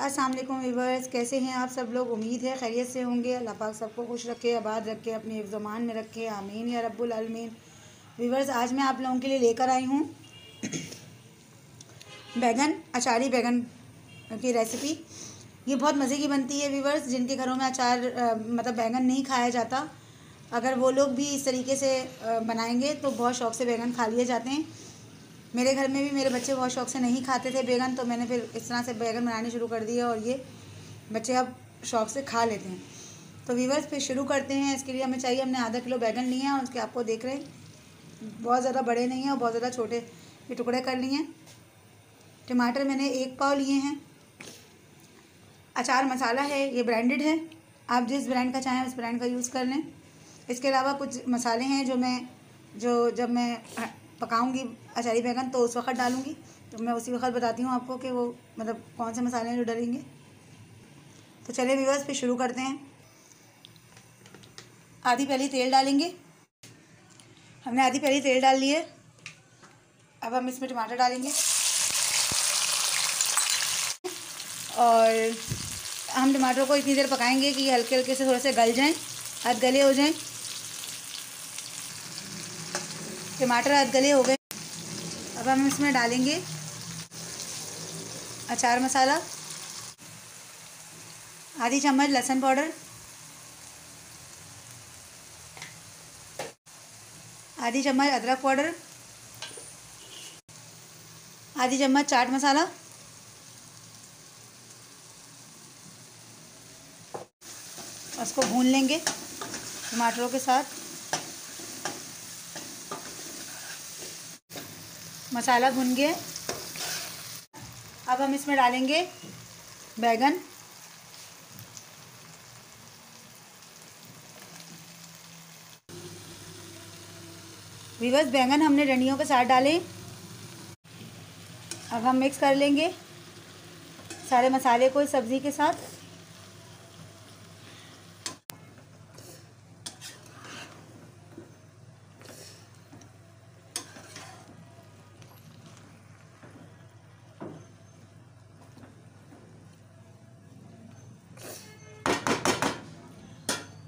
अस्सलाम वालेकुम व्यूअर्स, कैसे हैं आप सब लोग। उम्मीद है खैरियत से होंगे। अल्लाह पाक सबको खुश रखे, आबाद रखे, अपने हिफ्ज़-ओ-मान में रखे, आमीन या रब्बुल आलमीन। व्यूअर्स, आज मैं आप लोगों के लिए लेकर आई हूँ बैगन अचारी बैगन की रेसिपी। ये बहुत मज़े की बनती है व्यूअर्स। जिनके घरों में अचार मतलब बैगन नहीं खाया जाता, अगर वो लोग भी इस तरीके से बनाएंगे तो बहुत शौक़ से बैगन खा लिए जाते हैं। मेरे घर में भी मेरे बच्चे बहुत शौक़ से नहीं खाते थे बैगन, तो मैंने फिर इस तरह से बैगन बनाने शुरू कर दिए और ये बच्चे अब शौक़ से खा लेते हैं। तो व्यूअर्स, फिर शुरू करते हैं। इसके लिए हमें चाहिए, हमने आधा किलो बैगन लिए हैं और उसके आपको देख रहे हैं बहुत ज़्यादा बड़े नहीं हैं और बहुत ज़्यादा छोटे ये टुकड़े कर लिए हैं। टमाटर मैंने 1 पाव लिए हैं। अचार मसाला है, ये ब्रांडेड है, आप जिस ब्रांड का चाहें उस ब्रांड का यूज़ कर लें। इसके अलावा कुछ मसाले हैं जो जब मैं पकाऊंगी अचारी बैगन तो उस वक्त डालूंगी, तो मैं उसी वक्त बताती हूँ आपको कि वो मतलब कौन से मसाले हैं जो डलेंगे। तो चलिए व्यूअर्स, फिर शुरू करते हैं। आधी प्याली तेल डालेंगे। हमने आधी प्याली तेल डाल ली है। अब हम इसमें टमाटर डालेंगे और हम टमाटर को इतनी देर पकाएंगे कि हल्के हल्के से थोड़े से गल जाएं, आध गले हो जाएं। टमाटर आध गले हो गए। अब हम इसमें डालेंगे अचार मसाला, आधी चम्मच लहसुन पाउडर, आधी चम्मच अदरक पाउडर, आधी चम्मच चाट मसाला, उसको भून लेंगे टमाटरों के साथ। मसाला भुन गया। अब हम इसमें डालेंगे बैगन। व्यूअर्स, बैंगन हमने डंडियों के साथ डाले। अब हम मिक्स कर लेंगे सारे मसाले को इस सब्ज़ी के साथ।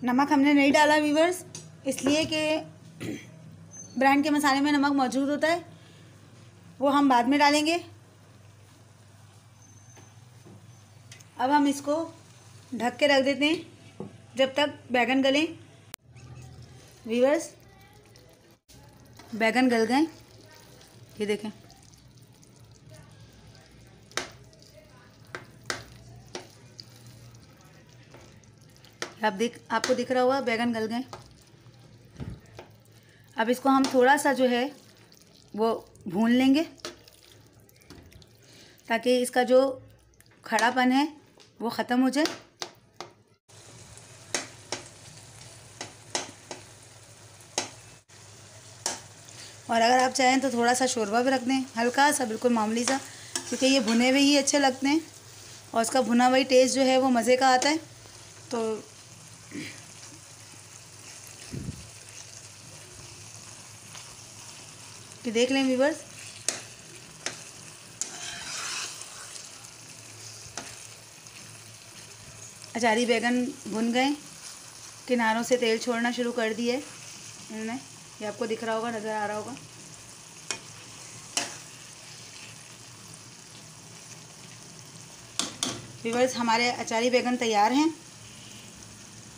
नमक हमने नहीं डाला व्यूअर्स, इसलिए कि ब्रांड के मसाले में नमक मौजूद होता है, वो हम बाद में डालेंगे। अब हम इसको ढक के रख देते हैं जब तक बैगन गलें। व्यूअर्स, बैगन गल गए, ये देखें। आपको दिख रहा होगा बैगन गल गए। अब इसको हम थोड़ा सा जो है वो भून लेंगे ताकि इसका जो खड़ापन है वो ख़त्म हो जाए। और अगर आप चाहें तो थोड़ा सा शोरबा भी रख दें, हल्का सा, बिल्कुल मामूली सा, क्योंकि ये भुने हुए ही अच्छे लगते हैं और उसका भुना हुआ टेस्ट जो है वो मज़े का आता है। तो कि देख लें व्यूअर्स, अचारी बैगन भुन गए, किनारों से तेल छोड़ना शुरू कर दिए इन्होंने, ये आपको दिख रहा होगा, नज़र आ रहा होगा। व्यूअर्स, हमारे अचारी बैगन तैयार हैं।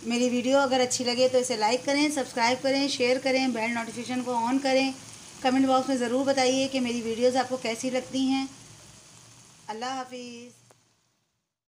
मेरी वीडियो अगर अच्छी लगे तो इसे लाइक करें, सब्सक्राइब करें, शेयर करें, बेल नोटिफिकेशन को ऑन करें। कमेंट बॉक्स में ज़रूर बताइए कि मेरी वीडियोस आपको कैसी लगती हैं। अल्लाह हाफिज़।